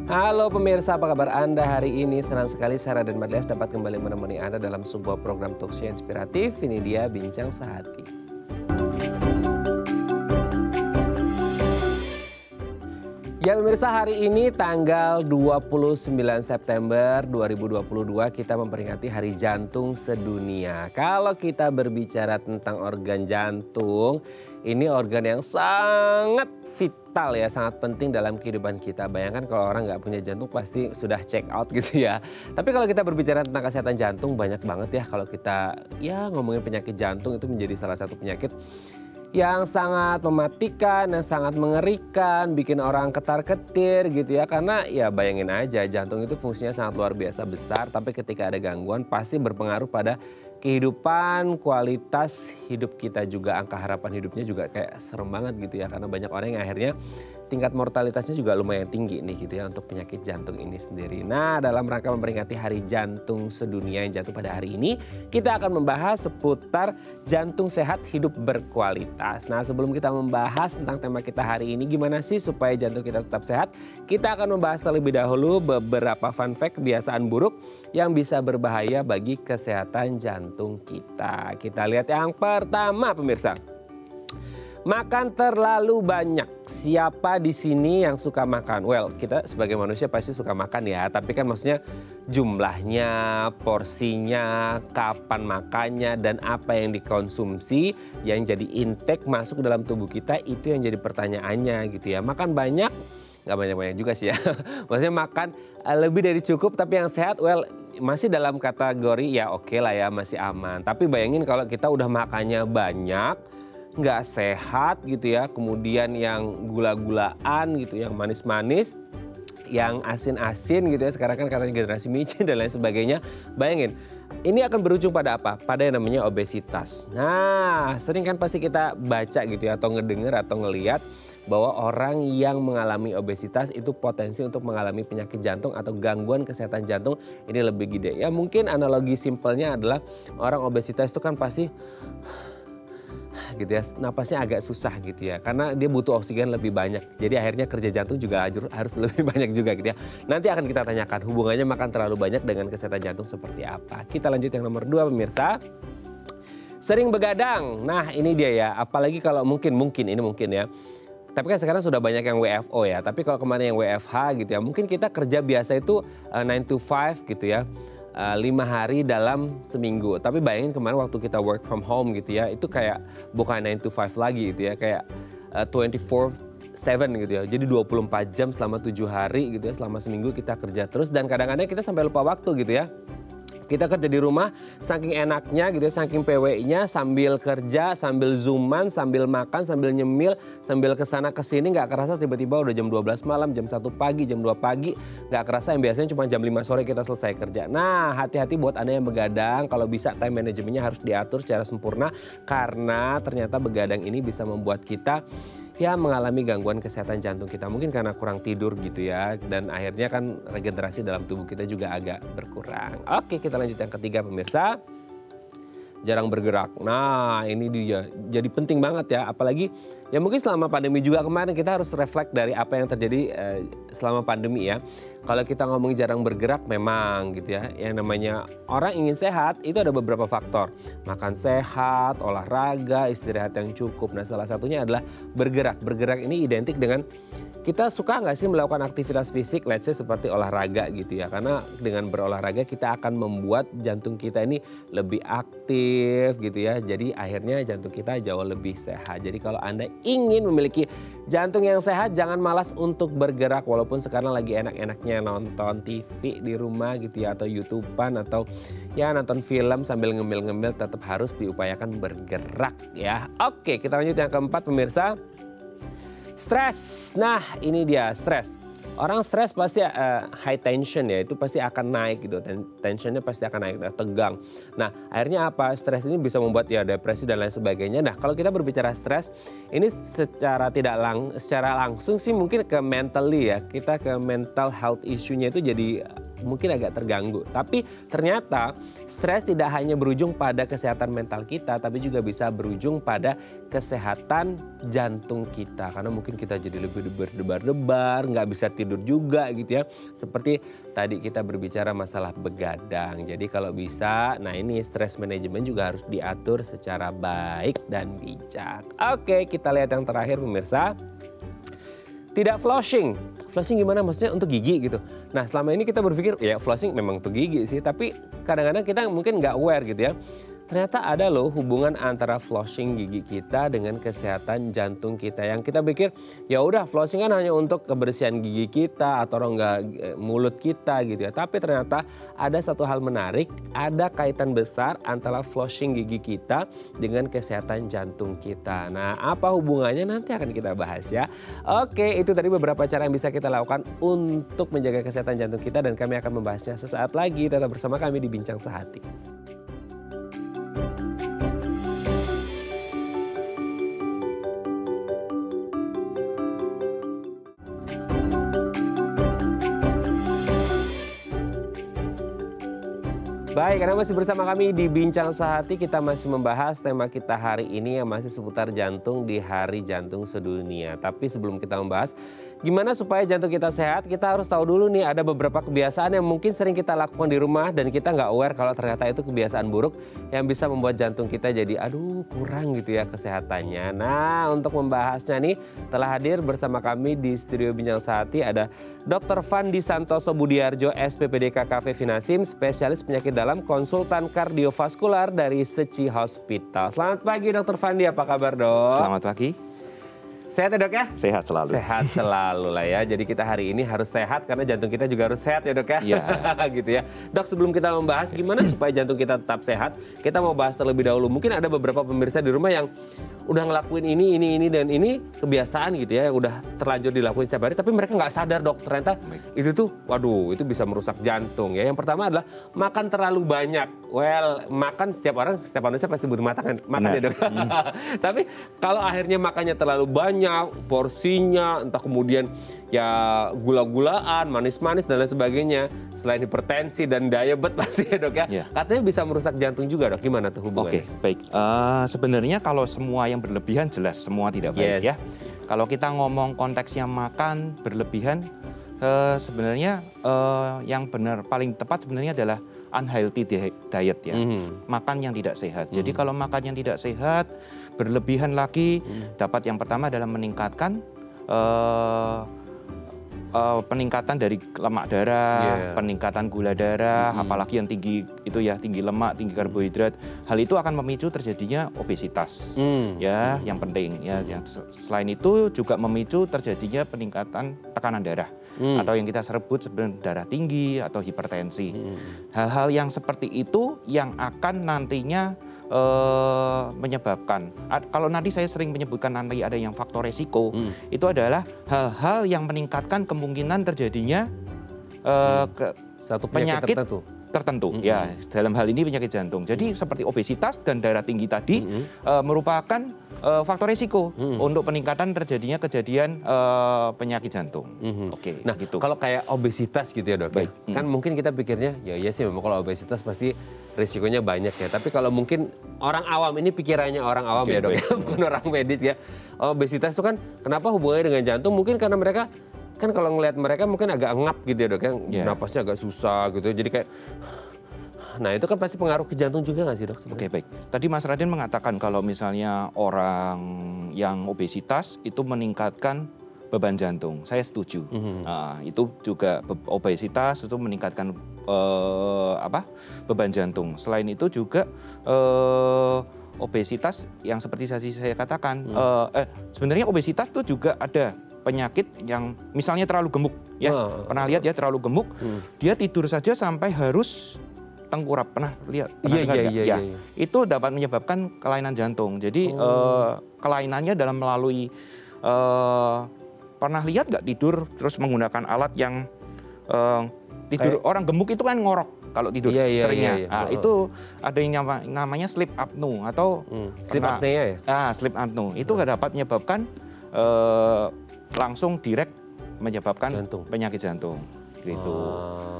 Halo pemirsa, apa kabar Anda hari ini? Senang sekali Sarah dan Madlias dapat kembali menemani Anda dalam sebuah program talkshow inspiratif. Ini dia Bincang Sehati. Ya pemirsa, hari ini tanggal 29 September 2022 kita memperingati Hari Jantung Sedunia. Kalau kita berbicara tentang organ jantung, ini organ yang sangat vital ya, sangat penting dalam kehidupan kita. Bayangkan kalau orang nggak punya jantung pasti sudah check out gitu ya. Tapi kalau kita berbicara tentang kesehatan jantung, banyak banget ya kalau kita ngomongin penyakit jantung itu menjadi salah satu penyakit yang sangat mematikan, yang sangat mengerikan, bikin orang ketar-ketir gitu ya. Karena ya bayangin aja, jantung itu fungsinya sangat luar biasa besar, tapi ketika ada gangguan pasti berpengaruh pada kehidupan, kualitas hidup kita juga, angka harapan hidupnya juga kayak serem banget gitu ya. Karena banyak orang yang akhirnya tingkat mortalitasnya juga lumayan tinggi nih gitu ya untuk penyakit jantung ini sendiri. Nah, dalam rangka memperingati Hari Jantung Sedunia yang jatuh pada hari ini, kita akan membahas seputar jantung sehat hidup berkualitas. Nah, sebelum kita membahas tentang tema kita hari ini, gimana sih supaya jantung kita tetap sehat? Kita akan membahas terlebih dahulu beberapa fun fact kebiasaan buruk yang bisa berbahaya bagi kesehatan jantung kita. Kita lihat yang pertama pemirsa. Makan terlalu banyak. Siapa di sini yang suka makan? Well, kita sebagai manusia pasti suka makan ya. Tapi kan maksudnya jumlahnya, porsinya, kapan makannya, dan apa yang dikonsumsi yang jadi intake masuk ke dalam tubuh kita, itu yang jadi pertanyaannya gitu ya. Makan banyak, nggak banyak-banyak juga sih ya. Maksudnya makan lebih dari cukup tapi yang sehat, well masih dalam kategori ya oke lah ya, masih aman. Tapi bayangin kalau kita udah makannya banyak, nggak sehat gitu ya, kemudian yang gula-gulaan gitu, yang manis-manis, yang asin-asin gitu ya, sekarang kan katanya generasi micin dan lain sebagainya. Bayangin, ini akan berujung pada apa? Pada yang namanya obesitas. Nah, sering kan pasti kita baca gitu ya, atau ngedenger atau ngeliat bahwa orang yang mengalami obesitas itu potensi untuk mengalami penyakit jantung atau gangguan kesehatan jantung ini lebih gede. Ya mungkin analogi simpelnya adalah orang obesitas itu kan pasti gitu ya, napasnya agak susah gitu ya, karena dia butuh oksigen lebih banyak. Jadi akhirnya kerja jantung juga harus lebih banyak juga gitu ya. Nanti akan kita tanyakan hubungannya makan terlalu banyak dengan kesehatan jantung seperti apa. Kita lanjut yang nomor 2 pemirsa. Sering begadang. Nah ini dia ya, apalagi kalau mungkin ya. Tapi kan sekarang sudah banyak yang WFO ya. Tapi kalau kemarin yang WFH gitu ya, mungkin kita kerja biasa itu 9 to 5 gitu ya. 5 hari dalam seminggu. Tapi bayangin kemarin waktu kita work from home gitu ya, itu kayak bukan 9 to 5 lagi gitu ya, kayak 24/7 gitu ya. Jadi 24 jam selama 7 hari gitu ya, selama seminggu kita kerja terus, dan kadang-kadang kita sampai lupa waktu gitu ya. Kita kerja di rumah saking enaknya gitu ya, saking PW-nya, sambil kerja, sambil zooman, sambil makan, sambil nyemil, sambil kesana kesini, nggak kerasa tiba-tiba udah jam 12 malam, jam 1 pagi, jam 2 pagi, nggak kerasa yang biasanya cuma jam 5 sore kita selesai kerja. Nah hati-hati buat Anda yang begadang, kalau bisa time manajemennya harus diatur secara sempurna, karena ternyata begadang ini bisa membuat kita mengalami gangguan kesehatan jantung kita. Mungkin karena kurang tidur gitu ya, dan akhirnya kan regenerasi dalam tubuh kita juga agak berkurang. Oke, kita lanjut yang ketiga pemirsa. Jarang bergerak. Nah ini dia, jadi penting banget ya, apalagi ya mungkin selama pandemi juga kemarin kita harus reflect dari apa yang terjadi selama pandemi ya. Kalau kita ngomongin jarang bergerak memang gitu ya, yang namanya orang ingin sehat itu ada beberapa faktor. Makan sehat, olahraga, istirahat yang cukup. Nah salah satunya adalah bergerak. Bergerak ini identik dengan kita suka nggak sih melakukan aktivitas fisik, let's say seperti olahraga gitu ya. Karena dengan berolahraga kita akan membuat jantung kita ini lebih aktif gitu ya. Jadi akhirnya jantung kita jauh lebih sehat. Jadi kalau Anda ingin memiliki jantung yang sehat, jangan malas untuk bergerak. Walaupun sekarang lagi enak-enaknya nonton TV di rumah gitu ya, atau YouTubean, atau ya nonton film sambil ngemil-ngemil, tetap harus diupayakan bergerak ya. Oke, kita lanjut yang keempat pemirsa. Stres. Nah ini dia stres. Orang stres pasti high tension ya, itu pasti akan naik gitu, tensionnya pasti akan naik, tegang. Nah akhirnya apa, stres ini bisa membuat ya depresi dan lain sebagainya. Nah kalau kita berbicara stres, ini secara langsung sih mungkin ke mentally ya, kita ke mental health issue-nya itu jadi mungkin agak terganggu. Tapi ternyata stres tidak hanya berujung pada kesehatan mental kita, tapi juga bisa berujung pada kesehatan jantung kita. Karena mungkin kita jadi lebih berdebar-debar, nggak bisa tidur juga gitu ya. Seperti tadi kita berbicara masalah begadang. Jadi kalau bisa, nah ini stress management juga harus diatur secara baik dan bijak. Oke, kita lihat yang terakhir pemirsa. Tidak flossing. Flossing gimana? Maksudnya untuk gigi gitu. Nah selama ini kita berpikir ya flossing memang untuk gigi sih. Tapi kadang-kadang kita mungkin nggak aware gitu ya. Ternyata ada loh hubungan antara flossing gigi kita dengan kesehatan jantung kita. Yang kita pikir ya udah flossing kan hanya untuk kebersihan gigi kita atau rongga mulut kita gitu ya. Tapi ternyata ada satu hal menarik, ada kaitan besar antara flossing gigi kita dengan kesehatan jantung kita. Nah apa hubungannya nanti akan kita bahas ya. Oke, itu tadi beberapa cara yang bisa kita lakukan untuk menjaga kesehatan jantung kita dan kami akan membahasnya sesaat lagi. Tetap bersama kami di Bincang Sehati. Baik, karena masih bersama kami di Bincang Sehati, kita masih membahas tema kita hari ini yang masih seputar jantung di Hari Jantung Sedunia. Tapi sebelum kita membahas gimana supaya jantung kita sehat, kita harus tahu dulu nih ada beberapa kebiasaan yang mungkin sering kita lakukan di rumah dan kita nggak aware kalau ternyata itu kebiasaan buruk yang bisa membuat jantung kita jadi aduh kurang gitu ya kesehatannya. Nah untuk membahasnya nih telah hadir bersama kami di studio Bincang Sehati ada Dr. Fandi Santoso Budiarjo, SPPD KKV Finasim, spesialis penyakit dalam, konsultan kardiovaskular dari Seci Hospital. Selamat pagi Dr. Fandi, apa kabar dok? Selamat pagi. Sehat ya dok ya? Sehat selalu. Sehat selalu lah ya. Jadi kita hari ini harus sehat karena jantung kita juga harus sehat ya dok ya? Iya. Gitu ya. Dok sebelum kita membahas gimana supaya jantung kita tetap sehat, kita mau bahas terlebih dahulu. Mungkin ada beberapa pemirsa di rumah yang udah ngelakuin ini dan ini kebiasaan gitu ya. Yang udah terlanjur dilakuin setiap hari tapi mereka nggak sadar dok. Ternyata itu tuh waduh itu bisa merusak jantung ya. Yang pertama adalah makan terlalu banyak. Well, makan setiap manusia pasti butuh makan ya dok. Tapi kalau akhirnya makannya terlalu banyak, porsinya, entah kemudian ya gula-gulaan, manis-manis dan lain sebagainya, selain hipertensi dan diabetes pasti ya dok ya, katanya bisa merusak jantung juga dok. Gimana tuh hubungannya? Oke, baik. Sebenarnya kalau semua yang berlebihan jelas semua tidak baik ya. Kalau kita ngomong konteksnya makan berlebihan, sebenarnya yang benar paling tepat sebenarnya adalah unhealthy diet ya, makan yang tidak sehat. Jadi kalau makan yang tidak sehat, berlebihan lagi, dapat yang pertama adalah meningkatkan peningkatan dari lemak darah, peningkatan gula darah, apalagi yang tinggi itu ya, tinggi lemak, tinggi karbohidrat. Hal itu akan memicu terjadinya obesitas, ya, yang penting ya. Selain itu juga memicu terjadinya peningkatan tekanan darah. Atau yang kita sebut sebenarnya darah tinggi atau hipertensi. Hal-hal yang seperti itu yang akan nantinya menyebabkan, kalau nanti saya sering menyebutkan nanti ada yang faktor resiko, itu adalah hal-hal yang meningkatkan kemungkinan terjadinya satu penyakit tertentu. Ya, dalam hal ini penyakit jantung. Jadi seperti obesitas dan darah tinggi tadi merupakan faktor resiko untuk peningkatan terjadinya kejadian penyakit jantung. Oke, nah gitu. Kalau kayak obesitas gitu ya dok, kan mungkin kita pikirnya ya iya sih memang kalau obesitas pasti risikonya banyak ya. Tapi kalau mungkin orang awam, ini pikirannya orang awam ya dok, bukan orang medis ya. Obesitas itu kan kenapa hubungannya dengan jantung? Mungkin karena mereka kan kalau ngelihat mereka mungkin agak ngap gitu ya dok, napasnya agak susah gitu. Jadi kayak, nah itu kan pasti pengaruh ke jantung juga nggak sih dok? Oke, baik. Tadi Mas Raden mengatakan kalau misalnya orang yang obesitas itu meningkatkan beban jantung. Saya setuju. Nah, itu juga obesitas itu meningkatkan beban jantung. Selain itu juga obesitas yang seperti saya katakan, sebenarnya obesitas itu juga ada penyakit yang misalnya terlalu gemuk ya. Pernah lihat ya terlalu gemuk, dia tidur saja sampai harus tengkurap. Pernah lihat? Iya. Itu dapat menyebabkan kelainan jantung. Jadi kelainannya dalam melalui pernah lihat nggak tidur terus menggunakan alat yang tidur orang gemuk itu kan ngorok kalau tidur seringnya. Nah, itu ada yang namanya sleep apnea atau sleep apnea ya? Sleep apnea itu nggak dapat menyebabkan langsung direct menyebabkan penyakit jantung. gitu.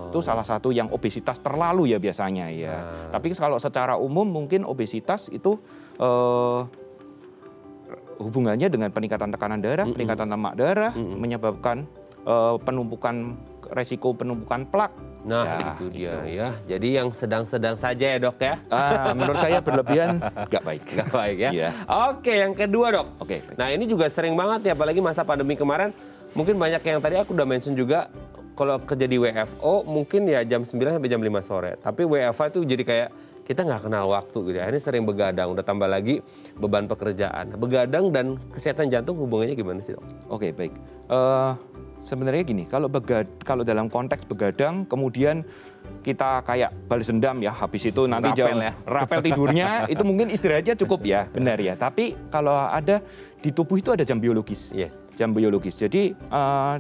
Itu salah satu yang obesitas terlalu ya biasanya ya. Tapi kalau secara umum mungkin obesitas itu hubungannya dengan peningkatan tekanan darah, peningkatan lemak darah, menyebabkan resiko penumpukan plak. Nah ya, itu dia ya. Jadi yang sedang-sedang saja ya dok ya. Menurut saya berlebihan nggak baik. Nggak baik ya. Yeah. Oke, yang kedua dok. Oke. Nah ini juga sering banget ya, apalagi masa pandemi kemarin. Mungkin banyak yang tadi aku udah mention juga. Kalau kerja di WFO mungkin ya jam 9 sampai jam 5 sore. Tapi WFH itu jadi kayak kita nggak kenal waktu gitu. Akhirnya sering begadang, udah tambah lagi beban pekerjaan. Begadang dan kesehatan jantung hubungannya gimana sih dok? Oke, baik. Sebenarnya gini, kalau dalam konteks begadang, kemudian kita kayak balas dendam ya, habis itu nanti rapel tidurnya, itu mungkin istirahatnya cukup ya, benar ya. Tapi kalau ada di tubuh itu ada jam biologis, jam biologis. Jadi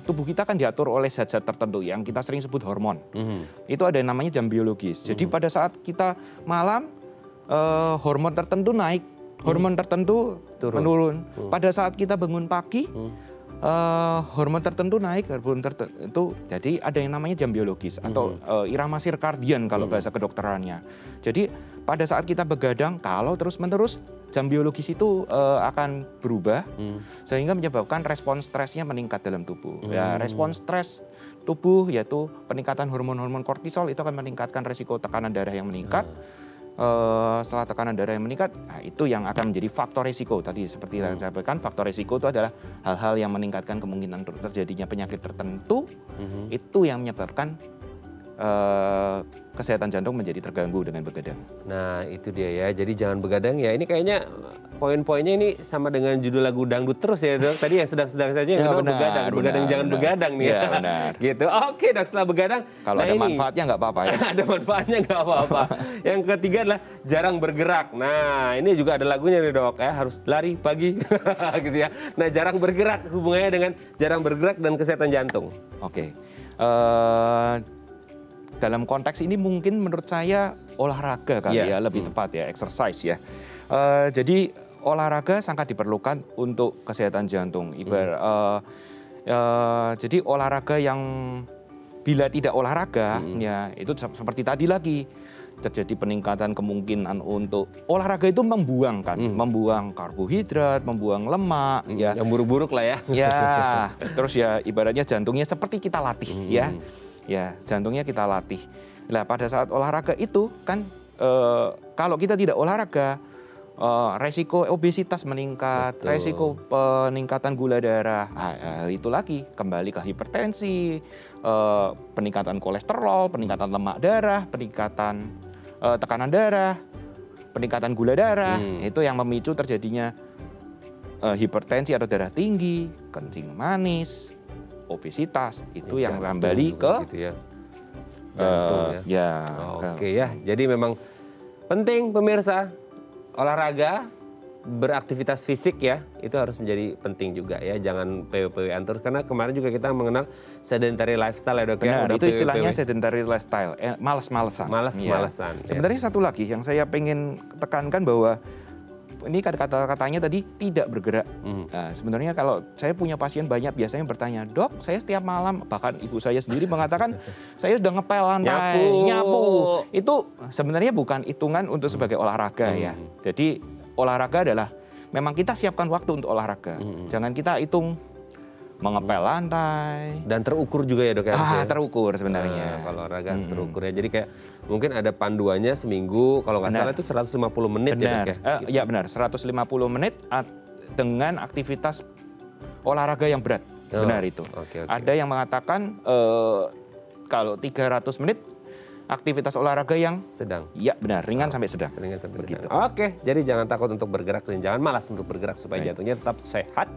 tubuh kita kan diatur oleh zat-zat tertentu yang kita sering sebut hormon. Itu ada yang namanya jam biologis. Jadi pada saat kita malam, hormon tertentu naik, hormon tertentu menurun. Pada saat kita bangun pagi, hormon tertentu naik, hormon tertentu. Jadi ada yang namanya jam biologis atau irama sirkadian kalau bahasa kedokterannya. Jadi pada saat kita begadang, kalau terus-menerus jam biologis itu akan berubah sehingga menyebabkan respons stresnya meningkat dalam tubuh. Ya, respons stres tubuh yaitu peningkatan hormon-hormon kortisol itu akan meningkatkan resiko tekanan darah yang meningkat. Setelah tekanan darah yang meningkat, nah itu yang akan menjadi faktor risiko. Tadi seperti yang saya sampaikan, faktor risiko itu adalah hal-hal yang meningkatkan kemungkinan terjadinya penyakit tertentu. Itu yang menyebabkan kesehatan jantung menjadi terganggu dengan begadang. Nah itu dia ya, jadi jangan begadang ya. Ini kayaknya poin-poinnya ini sama dengan judul lagu dangdut terus ya dok. Tadi yang sedang-sedang saja yang kedua begadang, begadang jangan begadang nih ya. Benar. Gitu. Oke dok, setelah begadang. Kalau ada manfaatnya nggak apa-apa ya. Ada manfaatnya nggak apa-apa. Yang ketiga adalah jarang bergerak. Nah ini juga ada lagunya nih dok ya, harus lari pagi gitu ya. Nah jarang bergerak hubungannya dengan jarang bergerak dan kesehatan jantung. Oke. Dalam konteks ini mungkin menurut saya olahraga kali ya lebih tepat ya, exercise ya. Jadi olahraga sangat diperlukan untuk kesehatan jantung. Jadi olahraga yang bila tidak olahraga ya itu seperti tadi lagi terjadi peningkatan kemungkinan untuk olahraga itu membuang karbohidrat, membuang lemak ya. Yang buruk-buruk lah ya. Ya, terus ya ibaratnya jantungnya seperti kita latih ya. Ya, jantungnya kita latih. Nah, pada saat olahraga itu kan kalau kita tidak olahraga, resiko obesitas meningkat, resiko peningkatan gula darah. Itu lagi kembali ke hipertensi, peningkatan kolesterol, peningkatan lemak darah, peningkatan tekanan darah, peningkatan gula darah. Itu yang memicu terjadinya hipertensi atau darah tinggi, kencing manis, obesitas. Itu yang kembali ke gitu ya. Jantung ya. Oke ya, jadi memang penting pemirsa olahraga, beraktivitas fisik ya, itu harus menjadi penting juga ya. Jangan PW-PW-an terus, karena kemarin juga kita mengenal sedentary lifestyle ya dok. Benar, ya. Itu istilahnya sedentary lifestyle, malas-malasan. Malas-malasan. Ya. Sebenarnya satu lagi yang saya pengen tekankan bahwa ini kata-katanya tadi tidak bergerak. Nah, sebenarnya kalau saya punya pasien banyak biasanya bertanya, dok, saya setiap malam, bahkan ibu saya sendiri mengatakan, saya sudah ngepel lantai, nyapu. Itu sebenarnya bukan hitungan untuk sebagai olahraga ya. Jadi olahraga adalah memang kita siapkan waktu untuk olahraga. Jangan kita hitung mengepel lantai. Dan terukur juga ya dok ya? Terukur sebenarnya. Kalau olahraga terukur ya. Jadi kayak mungkin ada panduannya seminggu, kalau nggak salah itu 150 menit benar. Ya dok ya? Ya benar, 150 menit dengan aktivitas olahraga yang berat. Benar itu. Ada yang mengatakan kalau 300 menit aktivitas olahraga yang sedang. Ya benar, ringan sampai sedang. Ringan sampai sedang. Oke, jadi jangan takut untuk bergerak dan jangan malas untuk bergerak supaya jantungnya tetap sehat.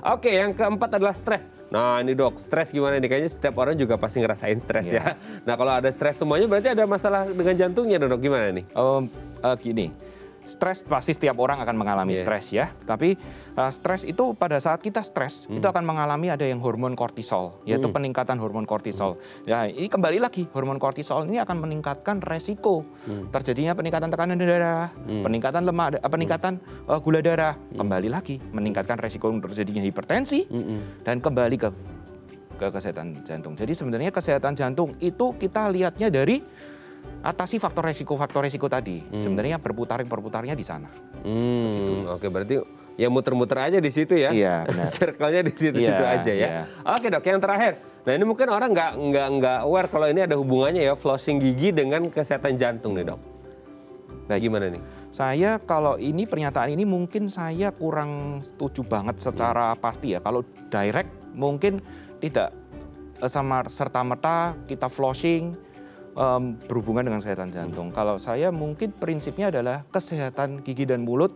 Oke, yang keempat adalah stres. Nah ini dok, stres gimana nih? Kayaknya setiap orang juga pasti ngerasain stres ya. Nah kalau ada stres semuanya berarti ada masalah dengan jantungnya dok, gimana nih? Gini, stres pasti setiap orang akan mengalami stres ya. Tapi stres itu pada saat kita stres itu akan mengalami ada yang hormon kortisol, yaitu peningkatan hormon kortisol. Ya ini kembali lagi hormon kortisol ini akan meningkatkan resiko terjadinya peningkatan tekanan darah, peningkatan lemak, peningkatan gula darah. Kembali lagi meningkatkan resiko terjadinya hipertensi dan kembali ke ke kesehatan jantung. Jadi sebenarnya kesehatan jantung itu kita lihatnya dari atasi faktor resiko tadi. Sebenarnya perputarnya di sana. Oke, berarti ya muter-muter aja di situ ya. Iya, benar. Circle-nya di situ-situ aja ya. Oke dok, yang terakhir. Nah ini mungkin orang nggak aware kalau ini ada hubungannya ya flossing gigi dengan kesehatan jantung nih dok. Nah gimana nih? Saya kalau ini pernyataan ini mungkin saya kurang setuju banget secara pasti ya. Kalau direct mungkin tidak sama serta-merta kita flossing berhubungan dengan kesehatan jantung. Kalau saya mungkin prinsipnya adalah kesehatan gigi dan mulut.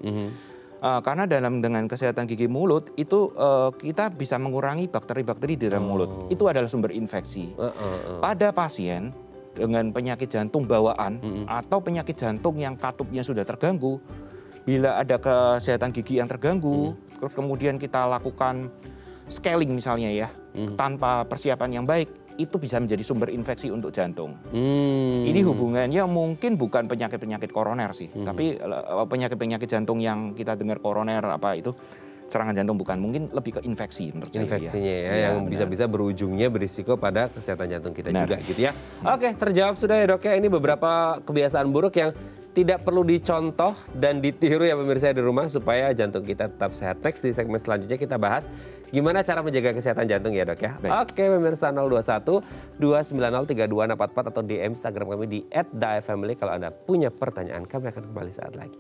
Karena dengan kesehatan gigi mulut itu kita bisa mengurangi bakteri-bakteri di dalam mulut. Itu adalah sumber infeksi. Pada pasien dengan penyakit jantung bawaan atau penyakit jantung yang katupnya sudah terganggu, bila ada kesehatan gigi yang terganggu, terus kemudian kita lakukan scaling misalnya ya, tanpa persiapan yang baik, itu bisa menjadi sumber infeksi untuk jantung. Ini hubungannya mungkin bukan penyakit-penyakit koroner sih, tapi penyakit-penyakit jantung yang kita dengar koroner apa itu serangan jantung bukan, mungkin lebih ke infeksi menurut saya. Infeksinya ya, yang bisa-bisa berujungnya berisiko pada kesehatan jantung kita juga gitu ya. Oke, terjawab sudah ya dok ya. Ini beberapa kebiasaan buruk yang tidak perlu dicontoh dan ditiru ya pemirsa di rumah supaya jantung kita tetap sehat. Next di segmen selanjutnya kita bahas gimana cara menjaga kesehatan jantung ya dok ya. Baik. Oke pemirsa 021 290 3244 atau DM Instagram kami di @daefamily kalau Anda punya pertanyaan. Kami akan kembali saat lagi.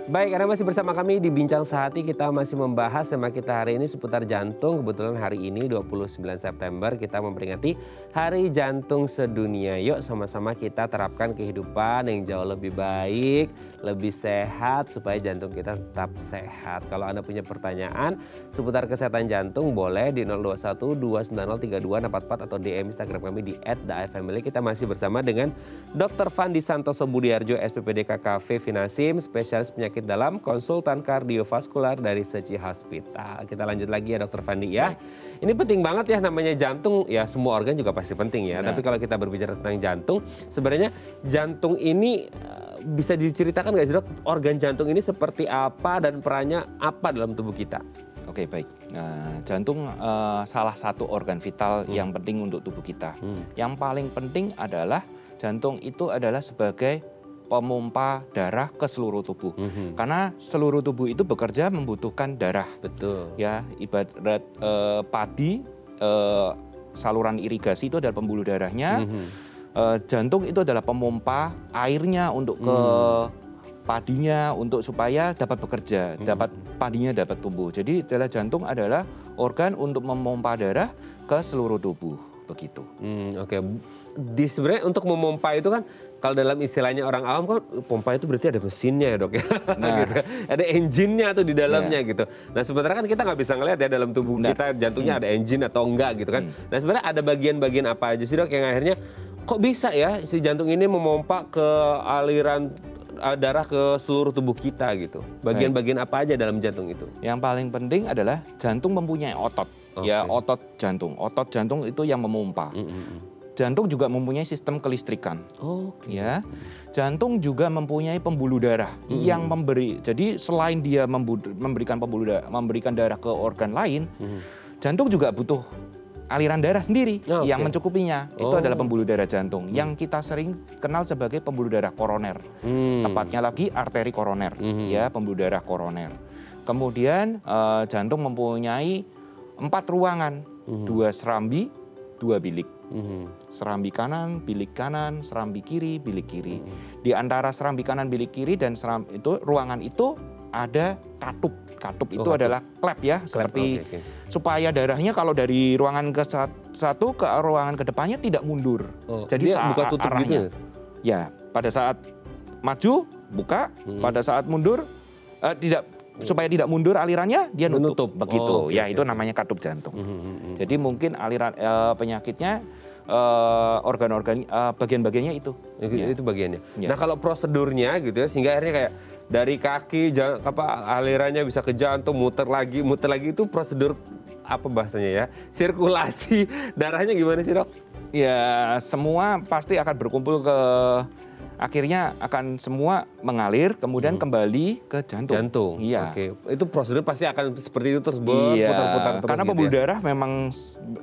Baik, Anda masih bersama kami di Bincang Sehati. Kita masih membahas tema kita hari ini seputar jantung. Kebetulan hari ini 29 September kita memperingati Hari Jantung Sedunia. Yuk sama-sama kita terapkan kehidupan yang jauh lebih baik, lebih sehat supaya jantung kita tetap sehat. Kalau Anda punya pertanyaan seputar kesehatan jantung boleh di 021 290 3244 atau DM Instagram kami di @daefamily. Kita masih bersama dengan Dr. Fandi Santoso Budiarjo, SPPD KKV Finasim, spesialis penyakit dalam, konsultan kardiovaskular dari Seci Hospital. Kita lanjut lagi ya Dr. Fandi ya. Ini penting banget ya, namanya jantung ya, semua organ juga pasti penting ya. Tapi kalau kita berbicara tentang jantung, sebenarnya jantung ini bisa diceritakan nggak sih dok, organ jantung ini seperti apa dan perannya apa dalam tubuh kita? Oke baik, jantung salah satu organ vital yang penting untuk tubuh kita. Yang paling penting adalah jantung itu adalah sebagai pemompa darah ke seluruh tubuh. Karena seluruh tubuh itu bekerja membutuhkan darah. Betul. Ya, ibarat padi, saluran irigasi itu adalah pembuluh darahnya. Jantung itu adalah pemompa airnya untuk ke padinya untuk supaya dapat bekerja, padinya dapat tumbuh. Jadi jantung adalah organ untuk memompa darah ke seluruh tubuh, begitu. Oke. Sebenarnya untuk memompa itu kan, kalau dalam istilahnya orang awam kan pompa itu berarti ada mesinnya ya dok ya. Gitu. Ada engine-nya tuh di dalamnya gitu. Nah sebenarnya kan kita nggak bisa ngelihat ya dalam tubuh kita jantungnya ada engine atau enggak gitu kan. Nah sebenarnya ada bagian-bagian apa aja sih dok yang akhirnya kok bisa ya si jantung ini memompa ke aliran darah ke seluruh tubuh kita gitu. Bagian-bagian apa aja dalam jantung itu? Yang paling penting adalah jantung mempunyai otot. Ya otot jantung. Otot jantung itu yang memompa. Jantung juga mempunyai sistem kelistrikan. Ya, jantung juga mempunyai pembuluh darah yang memberi. Jadi selain dia memberikan memberikan darah ke organ lain, jantung juga butuh aliran darah sendiri yang mencukupinya. Itu adalah pembuluh darah jantung yang kita sering kenal sebagai pembuluh darah koroner. Tepatnya lagi arteri koroner, ya pembuluh darah koroner. Kemudian jantung mempunyai 4 ruangan, 2 serambi, 2 bilik. Serambi kanan, bilik kanan, serambi kiri, bilik kiri. Di antara serambi kanan, bilik kiri dan ruangan itu ada katup. Katup itu adalah klep ya, seperti supaya darahnya kalau dari ruangan ke satu ke ruangan ke depannya tidak mundur. Jadi dia buka tutup arahnya. Gitu. Ya, pada saat maju buka, pada saat mundur tidak. Supaya tidak mundur alirannya, dia nutup begitu. Itu namanya katup jantung. Jadi mungkin aliran penyakitnya organ-organ bagian-bagiannya itu. Itu bagiannya. Nah kalau prosedurnya gitu ya, sehingga akhirnya kayak dari kaki alirannya bisa ke jantung, muter lagi itu prosedur apa bahasanya ya? Sirkulasi darahnya gimana sih dok? Ya, semua pasti akan berkumpul akhirnya akan semua mengalir, kemudian kembali ke jantung. Jantung. Iya. Oke. Itu prosedur pasti akan seperti itu terus Iya, berputar-putar terus. karena gitu pembuluh ya? darah memang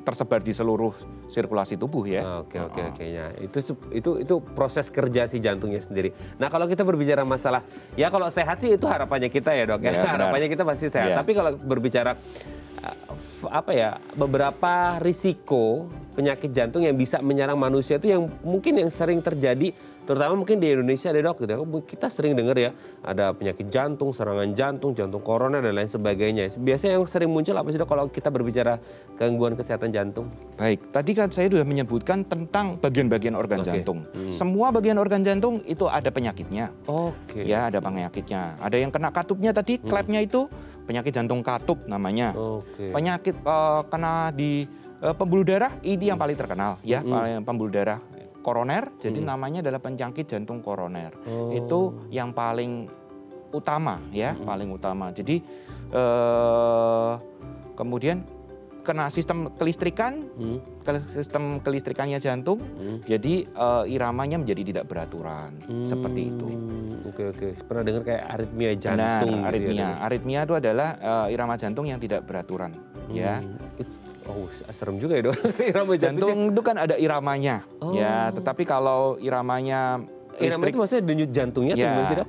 tersebar di seluruh sirkulasi tubuh ya. Oke. Ya, itu proses kerja si jantungnya sendiri. Nah, kalau kita berbicara masalah, ya kalau sehat sih itu harapannya kita ya, Dok. Ya, harapannya kita pasti sehat. Ya. Tapi kalau berbicara beberapa risiko penyakit jantung yang bisa menyerang manusia itu yang mungkin yang sering terjadi, terutama mungkin di Indonesia deh, Dok, gitu. Kita sering dengar ya, ada penyakit jantung, serangan jantung, jantung koroner dan lain sebagainya. Biasanya yang sering muncul apa sih, Dok, kalau kita berbicara gangguan kesehatan jantung? Baik, tadi kan saya sudah menyebutkan tentang bagian-bagian organ jantung. Semua bagian organ jantung itu ada penyakitnya. Oke. Ya, ada penyakitnya. Ada yang kena katupnya tadi, klepnya itu penyakit jantung katup namanya. Oke. Penyakit kena di pembuluh darah ini yang paling terkenal ya, pembuluh darah koroner, jadi namanya adalah penyakit jantung koroner. Itu yang paling utama ya, paling utama. Jadi kemudian kena sistem kelistrikan, sistem kelistrikannya jantung, jadi iramanya menjadi tidak beraturan, seperti itu. Oke. Pernah dengar kayak aritmia jantung? Benar, gitu aritmia. ya? Aritmia itu adalah irama jantung yang tidak beraturan, ya. Oh, serem juga ya, Dok. Irama Jantung itu kan ada iramanya, ya. Tetapi kalau iramanya irama itu maksudnya denyut jantungnya atau gimana sih, Dok?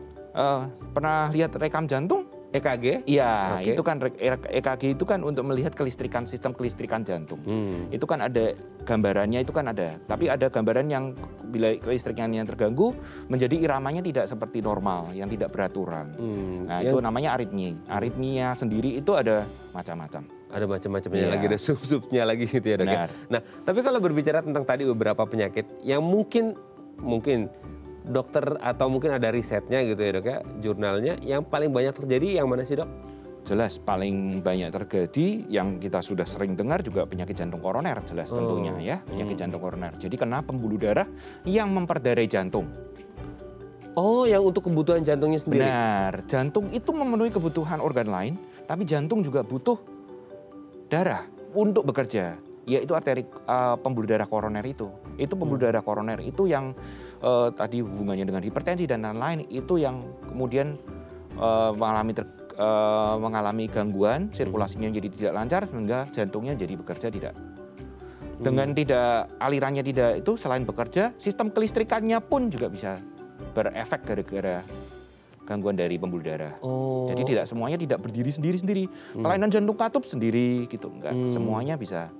Pernah lihat rekam jantung? EKG? Iya, Oke. itu kan EKG itu kan untuk melihat kelistrikan, sistem kelistrikan jantung. Itu kan ada gambarannya, itu kan ada. Tapi ada gambaran yang bila kelistrikannya terganggu menjadi iramanya tidak seperti normal, yang tidak beraturan. Nah, itu namanya aritmia. Aritmia sendiri itu ada macam-macam. Ada macam-macamnya lagi, ada sub-subnya lagi gitu ya, Dok. Benar. Nah, tapi kalau berbicara tentang tadi beberapa penyakit yang mungkin dokter atau mungkin ada risetnya gitu ya, Dok ya, jurnalnya yang paling banyak terjadi yang mana sih, Dok? Jelas paling banyak terjadi yang kita sudah sering dengar juga penyakit jantung koroner, jelas tentunya ya, penyakit jantung koroner. Jadi kena pembuluh darah yang memperdarai jantung. Oh, yang untuk kebutuhan jantungnya sendiri? Benar, jantung itu memenuhi kebutuhan organ lain, tapi jantung juga butuh darah untuk bekerja, yaitu arteri pembuluh darah koroner itu. Itu pembuluh darah koroner itu yang tadi hubungannya dengan hipertensi dan lain-lain, itu yang kemudian mengalami gangguan sirkulasinya jadi tidak lancar sehingga jantungnya jadi bekerja tidak. Dengan tidak alirannya tidak itu, selain bekerja, sistem kelistrikannya pun juga bisa berefek gara-gara gangguan dari pembuluh darah. Jadi tidak semuanya tidak berdiri sendiri-sendiri. Kelainan jantung katup sendiri gitu, enggak. Semuanya bisa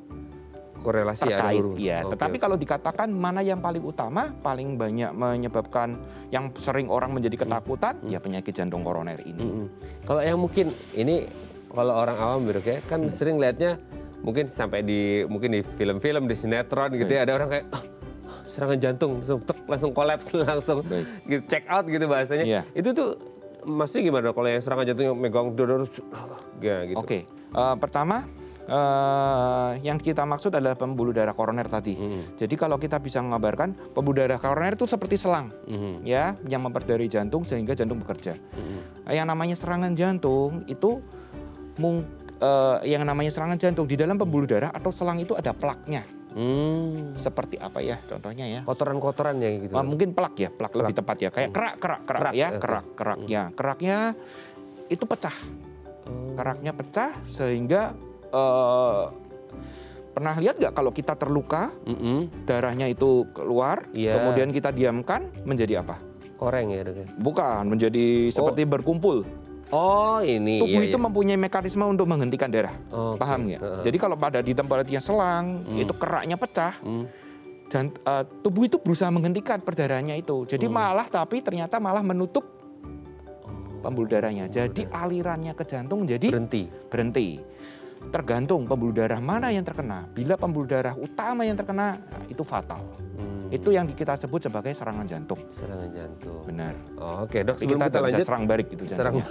korelasi terkait. ada Ya, tetapi kalau dikatakan mana yang paling utama, paling banyak menyebabkan yang sering orang menjadi ketakutan, ya penyakit jantung koroner ini. Kalau yang mungkin ini kalau orang awam, Dok ya, kan sering lihatnya mungkin sampai di film-film, di sinetron gitu ya, ada orang kayak serangan jantung, langsung kolaps, langsung gitu, check out gitu bahasanya. Itu tuh maksudnya gimana, Dok, kalau yang serangan jantung yang megang dodor gitu? Oke. Pertama yang kita maksud adalah pembuluh darah koroner tadi. Jadi kalau kita bisa mengabarkan pembuluh darah koroner itu seperti selang, ya, yang memperdarai jantung sehingga jantung bekerja. Yang namanya serangan jantung itu di dalam pembuluh darah atau selang itu ada plaknya. Seperti apa ya contohnya ya? Kotoran-kotoran ya gitu. Mungkin plak ya, plak lebih tepat ya, kayak kerak ya, keraknya. Keraknya itu pecah. Keraknya pecah sehingga pernah lihat nggak kalau kita terluka, darahnya itu keluar, kemudian kita diamkan menjadi apa? Koreng ya, Dok ya? Bukan, menjadi seperti berkumpul. Oh, ini. Tubuh itu mempunyai mekanisme untuk menghentikan darah. Paham nggak? Jadi kalau pada di tempatnya selang, itu keraknya pecah, dan tubuh itu berusaha menghentikan perdarahannya itu. Jadi tapi ternyata malah menutup pembuluh darahnya. Jadi alirannya ke jantung jadi berhenti. Tergantung pembuluh darah mana yang terkena. Bila pembuluh darah utama yang terkena, itu fatal. Itu yang kita sebut sebagai serangan jantung. Serangan jantung. Benar. Oke, Dok, sebelum kita lanjut, serang balik gitu jantungnya.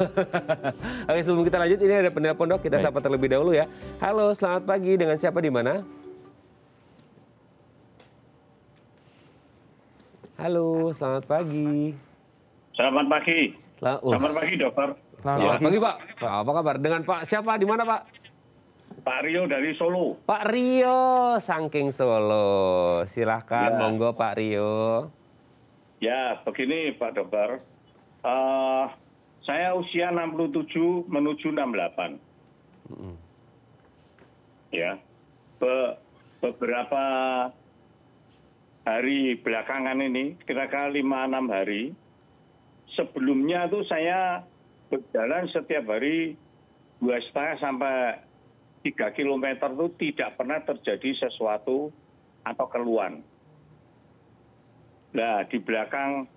Oke, sebelum kita lanjut, ini ada penelpon, Dok. Kita sapa terlebih dahulu ya. Halo, selamat pagi. Dengan siapa di mana? Halo, selamat pagi. Selamat pagi. Selamat pagi, Dokter. Selamat pagi, Pak. Apa kabar? Dengan Pak siapa? Di mana, Pak? Pak Rio dari Solo. Pak Rio, saking Solo. Silahkan, Ya. monggo Pak Rio. Ya, begini Pak Dokter. Saya usia 67 menuju 68. Ya, beberapa hari belakangan ini, kira-kira 5-6 hari, sebelumnya tuh saya berjalan setiap hari 2,5 sampai 3 kilometer tuh tidak pernah terjadi sesuatu atau keluhan. Nah, di belakang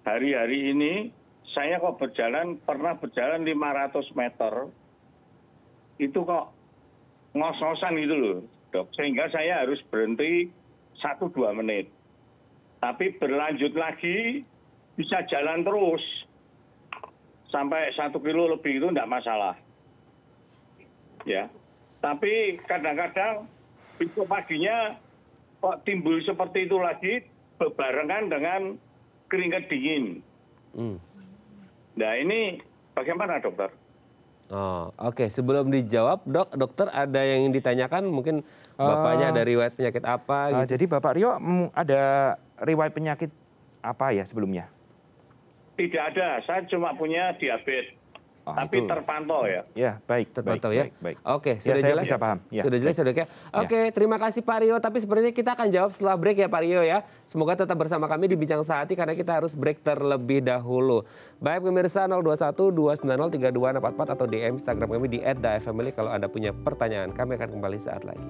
hari-hari ini, saya kok pernah berjalan 500 meter, itu kok ngos-ngosan gitu loh, Dok. Sehingga saya harus berhenti 1-2 menit. Tapi berlanjut lagi, bisa jalan terus. Sampai 1 kilo lebih itu enggak masalah. Ya. Tapi kadang-kadang besok paginya kok timbul seperti itu lagi, berbarengan dengan keringat dingin. Nah ini bagaimana dokter? Oh, oke. Sebelum dijawab, dokter ada yang ingin ditanyakan, mungkin bapaknya ada riwayat penyakit apa gitu? Jadi Bapak Rio ada riwayat penyakit apa ya sebelumnya? Tidak ada, saya cuma punya diabetes. Tapi terpantau ya. Ya, baik. Terpantau ya. Baik. Oke, Ya, sudah saya jelas. bisa paham. Ya, Sudah jelas, sudah ya. Oke, terima kasih Pak Rio. Tapi sepertinya kita akan jawab setelah break ya Pak Rio ya. Semoga tetap bersama kami di Bincang Sehati karena kita harus break terlebih dahulu. Baik pemirsa 021 290 3244 atau DM Instagram kami di @dafamily kalau Anda punya pertanyaan. Kami akan kembali saat lagi.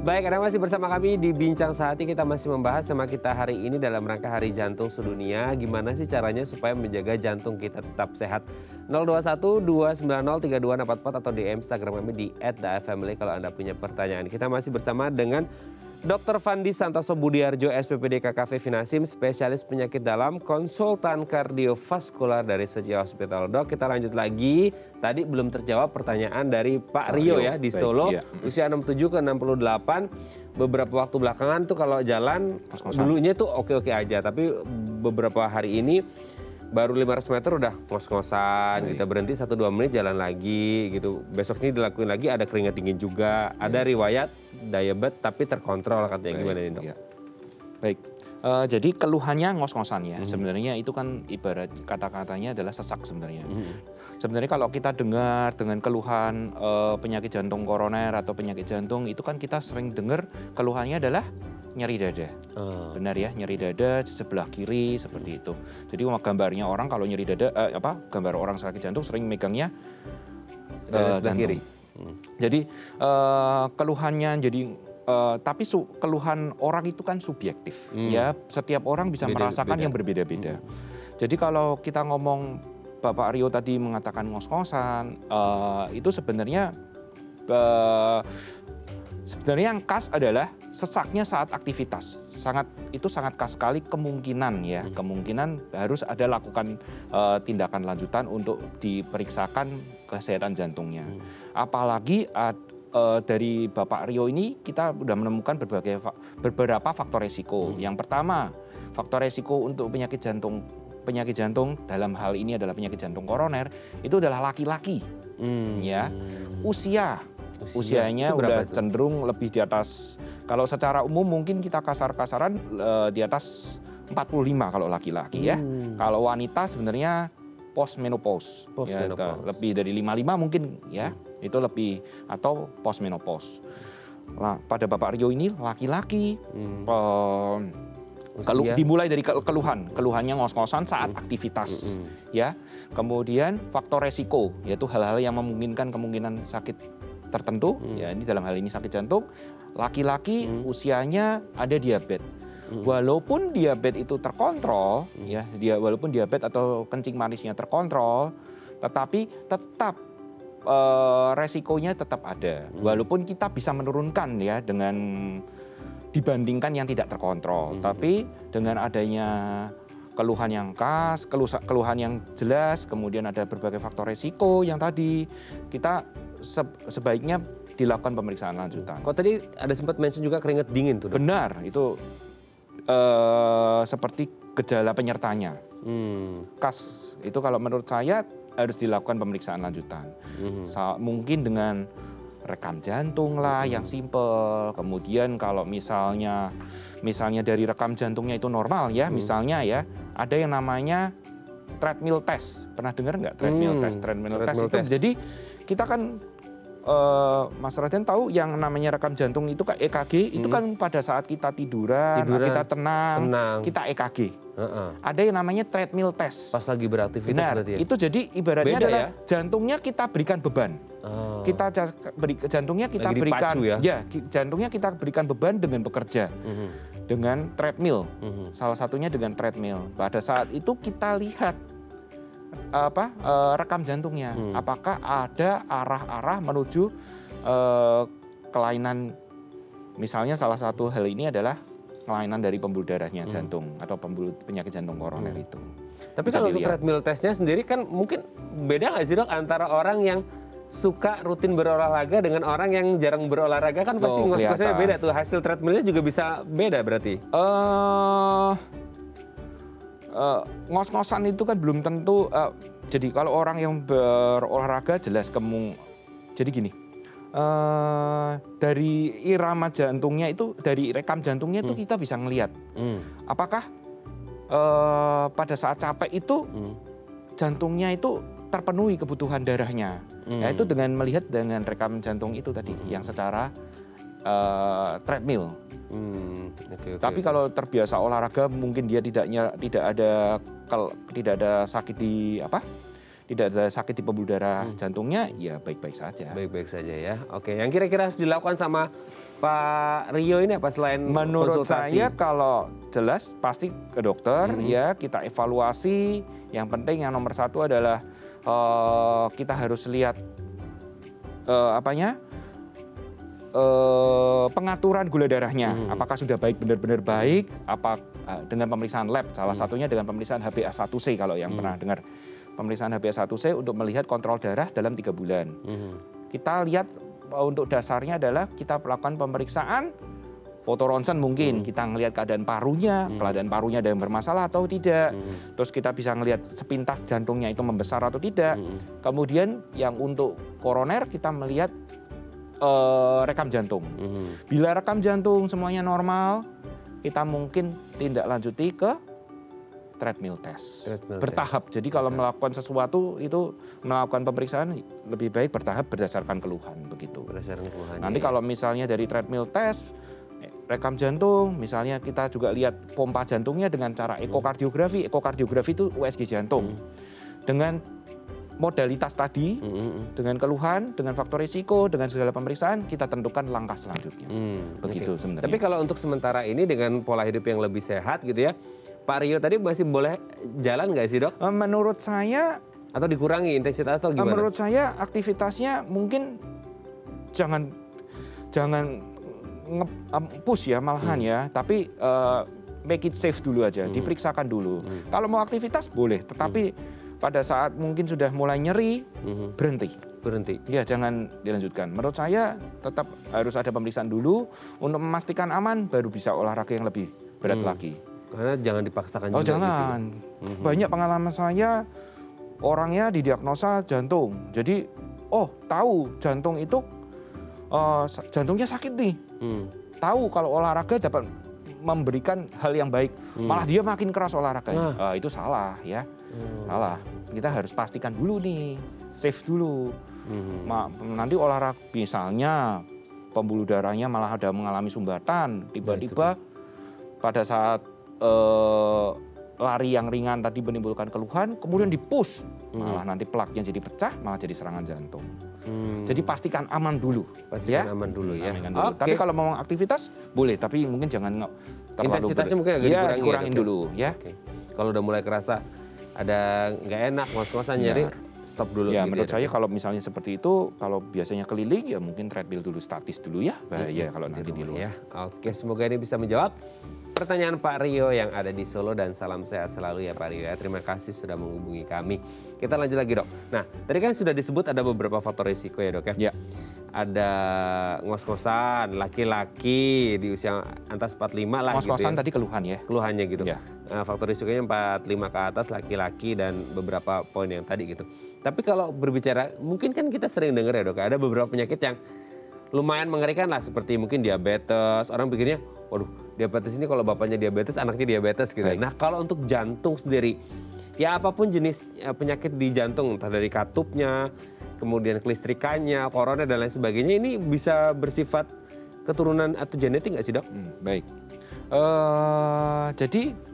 Baik, Anda masih bersama kami di Bincang Sehati. Kita masih membahas sama kita hari ini dalam rangka Hari Jantung Sedunia. Gimana sih caranya supaya menjaga jantung kita tetap sehat? 021 290 3244 atau DM Instagram kami di @dafamily kalau Anda punya pertanyaan. Kita masih bersama dengan Dr. Fandi Santoso Budiarjo, SPPD KKV Finasim, spesialis penyakit dalam, konsultan kardiovaskular dari Secia Hospital. Dok, kita lanjut lagi. Tadi belum terjawab pertanyaan dari Pak Rio ya di Solo, usia 67 ke 68. Beberapa waktu belakangan tuh kalau jalan dulunya tuh oke-oke aja, tapi beberapa hari ini baru 500 meter udah ngos-ngosan, kita berhenti 1-2 menit jalan lagi gitu. Besoknya dilakuin lagi, ada keringat dingin juga, ada riwayat diabetes tapi terkontrol katanya. Gimana nih dok? Ya. Baik, jadi keluhannya ngos-ngosan ya. Sebenarnya itu kan ibarat kata-katanya adalah sesak sebenarnya. Sebenarnya kalau kita dengar dengan keluhan penyakit jantung koroner atau penyakit jantung, itu kan kita sering dengar keluhannya adalah nyeri dada. Benar ya, nyeri dada sebelah kiri seperti itu. Jadi gambarnya orang kalau nyeri dada, gambar orang sakit jantung sering megangnya sebelah kiri. Jadi keluhannya tapi keluhan orang itu kan subjektif ya. Setiap orang bisa merasakan yang berbeda-beda. Jadi kalau kita ngomong Bapak Rio tadi mengatakan ngos-ngosan, itu sebenarnya yang khas adalah sesaknya saat aktivitas. Itu sangat khas sekali, kemungkinan ya. Kemungkinan harus ada lakukan tindakan lanjutan untuk diperiksakan kesehatan jantungnya. Apalagi dari Bapak Rio ini kita sudah menemukan beberapa faktor resiko. Yang pertama, faktor resiko untuk penyakit jantung dalam hal ini adalah penyakit jantung koroner itu adalah laki-laki. Ya. Usianya udah cenderung lebih di atas, kalau secara umum mungkin kita kasar-kasaran di atas 45 kalau laki-laki ya. Kalau wanita sebenarnya postmenopause. Ya, lebih dari 55 mungkin ya. Itu lebih atau postmenopause. Nah, pada Bapak Rio ini laki-laki dimulai dari keluhannya ngos-ngosan saat aktivitas ya. Kemudian faktor resiko yaitu hal-hal yang memungkinkan kemungkinan sakit tertentu ya, ini dalam hal ini sakit jantung. Laki-laki usianya ada diabetes. Walaupun diabetes itu terkontrol ya, walaupun diabetes atau kencing manisnya terkontrol, tetapi tetap resikonya tetap ada. Walaupun kita bisa menurunkan ya dengan dibandingkan yang tidak terkontrol. Tapi dengan adanya keluhan yang khas, keluhan yang jelas, kemudian ada berbagai faktor resiko yang tadi kita sebaiknya dilakukan pemeriksaan lanjutan. Kok tadi ada sempat mention juga keringat dingin tuh, Dok? Benar, itu seperti gejala penyertanya. Khas itu kalau menurut saya harus dilakukan pemeriksaan lanjutan. Mungkin dengan rekam jantung lah yang simple. Kemudian kalau misalnya dari rekam jantungnya itu normal ya, misalnya ya ada yang namanya treadmill test. Pernah dengar nggak treadmill test? Treadmill test itu jadi kita kan Mas Raden tahu yang namanya rekam jantung itu kayak EKG itu kan pada saat kita tiduran. Kita tenang, kita EKG. Ada yang namanya treadmill test. Pas lagi beraktivitas berarti ya? Itu jadi ibaratnya beda adalah ya? Jantungnya kita berikan beban. Jantungnya kita lagi berikan dipacu ya? Jantungnya kita berikan beban dengan bekerja. Dengan treadmill. Salah satunya dengan treadmill. Pada saat itu kita lihat rekam jantungnya, apakah ada arah-arah menuju kelainan, misalnya salah satu hal ini adalah kelainan dari pembuluh darahnya jantung atau penyakit jantung koroner itu. Tapi kalau untuk treadmill testnya sendiri kan mungkin beda nggak sih, Dok, antara orang yang suka rutin berolahraga dengan orang yang jarang berolahraga? Kan pasti ngos-ngosnya beda tuh, hasil treadmillnya juga bisa beda berarti? Ngos-ngosan itu kan belum tentu. Jadi kalau orang yang berolahraga jelas jadi gini, dari irama jantungnya itu, dari rekam jantungnya itu kita bisa ngelihat apakah pada saat capek itu jantungnya itu terpenuhi kebutuhan darahnya. Yaitu dengan melihat dengan rekam jantung itu tadi yang secara treadmill. Tapi kalau terbiasa olahraga mungkin dia tidak ada sakit di pembuluh darah jantungnya, ya baik-baik saja. Baik-baik saja ya. Oke, yang kira-kira harus dilakukan sama Pak Rio ini apa selain menurut konsultasi? saya kalau jelas pasti ke dokter ya, kita evaluasi. Yang penting yang nomor satu adalah kita harus lihat pengaturan gula darahnya, apakah sudah benar-benar baik, dengan pemeriksaan lab, salah satunya dengan pemeriksaan HbA1c kalau yang pernah dengar. Pemeriksaan HbA1c untuk melihat kontrol darah dalam 3 bulan. Kita lihat untuk dasarnya adalah kita melakukan pemeriksaan foto ronsen mungkin, kita ngelihat keadaan parunya, keadaan parunya ada yang bermasalah atau tidak. Terus kita bisa ngelihat sepintas jantungnya itu membesar atau tidak. Kemudian yang untuk koroner kita melihat rekam jantung. Bila rekam jantung semuanya normal, kita mungkin tindak lanjuti ke treadmill test. Bertahap. Jadi kalau melakukan sesuatu itu melakukan pemeriksaan lebih baik bertahap berdasarkan keluhan begitu. Berdasarkan keluhan. Nanti kalau misalnya dari treadmill test, rekam jantung, misalnya kita juga lihat pompa jantungnya dengan cara ekokardiografi. Ekokardiografi itu USG jantung. Dengan modalitas tadi, dengan keluhan, dengan faktor risiko, dengan segala pemeriksaan, kita tentukan langkah selanjutnya. Begitu sebenarnya. Tapi kalau untuk sementara ini dengan pola hidup yang lebih sehat gitu ya, Pak Rio tadi masih boleh jalan nggak sih, Dok? Menurut saya, atau dikurangi intensitas atau gimana? Menurut saya aktivitasnya mungkin jangan push ya malahan ya, tapi make it safe dulu aja, diperiksakan dulu. Kalau mau aktivitas boleh, tetapi pada saat mungkin sudah mulai nyeri, berhenti. Ya, jangan dilanjutkan. Menurut saya tetap harus ada pemeriksaan dulu untuk memastikan aman, baru bisa olahraga yang lebih berat lagi. Karena jangan dipaksakan juga. Jangan. Gitu. Banyak pengalaman saya, orangnya didiagnosa jantung. Jadi, tahu jantung itu jantungnya sakit nih. Tahu kalau olahraga dapat memberikan hal yang baik, malah dia makin keras olahraganya. Itu salah ya. Salah. Kita harus pastikan dulu nih, safe dulu. Nanti olahraga misalnya pembuluh darahnya malah ada mengalami sumbatan, tiba-tiba pada saat lari yang ringan tadi menimbulkan keluhan, kemudian di-push, malah nanti plaknya jadi pecah, malah jadi serangan jantung. Jadi pastikan aman dulu. Pastikan aman dulu ya. Dulu. Tapi kalau mau aktivitas boleh, tapi mungkin jangan terlalu intensitasnya mungkin agak dikurangin dulu ya. Kalau udah mulai kerasa ada nggak enak, ngos-ngosan nyeri, stop dulu. Ya, gitu menurut saya kalau misalnya seperti itu, kalau biasanya keliling ya mungkin treadmill dulu, statis dulu ya. Bahaya kalau nanti di luar. Ya. Oke, semoga ini bisa menjawab pertanyaan Pak Rio yang ada di Solo, dan salam sehat selalu ya Pak Rio ya. Terima kasih sudah menghubungi kami. Kita lanjut lagi, Dok. Nah, tadi kan sudah disebut ada beberapa faktor risiko ya, Dok ya. ada ngos-ngosan, laki-laki di usia atas 45 lah gitu Ngos-ngosan ya. tadi keluhan ya? Keluhannya gitu. Ya. Faktor risikonya 45 ke atas, laki-laki dan beberapa poin yang tadi gitu. Tapi kalau berbicara, mungkin kan kita sering dengar ya dok, ada beberapa penyakit yang lumayan mengerikan lah, seperti mungkin diabetes. Orang pikirnya, waduh diabetes ini kalau bapaknya diabetes, anaknya diabetes gitu. Baik. Nah kalau untuk jantung sendiri, ya apapun jenis penyakit di jantung, entah dari katupnya, kemudian kelistrikannya, koroner dan lain sebagainya, ini bisa bersifat keturunan atau genetik nggak sih dok? Baik. Jadi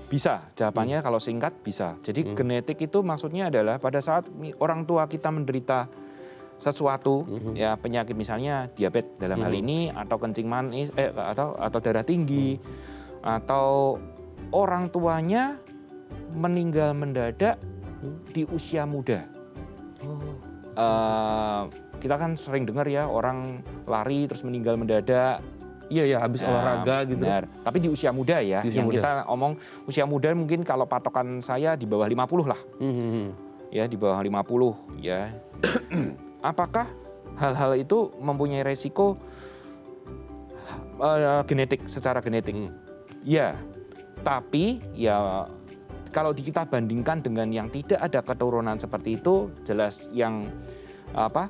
bisa, jawabannya kalau singkat bisa. Jadi genetik itu maksudnya adalah pada saat orang tua kita menderita sesuatu, ya penyakit misalnya diabetes dalam hal ini, atau kencing manis, atau darah tinggi, atau orang tuanya meninggal mendadak di usia muda. Kita kan sering dengar ya orang lari terus meninggal mendadak. Iya ya, habis olahraga gitu. Benar. Tapi di usia muda ya, Usia yang muda. kita omong usia muda mungkin kalau patokan saya di bawah 50 lah. Ya, di bawah 50 ya. Apakah hal-hal itu mempunyai resiko genetik, secara genetik? Ya, tapi ya kalau kita bandingkan dengan yang tidak ada keturunan seperti itu, jelas yang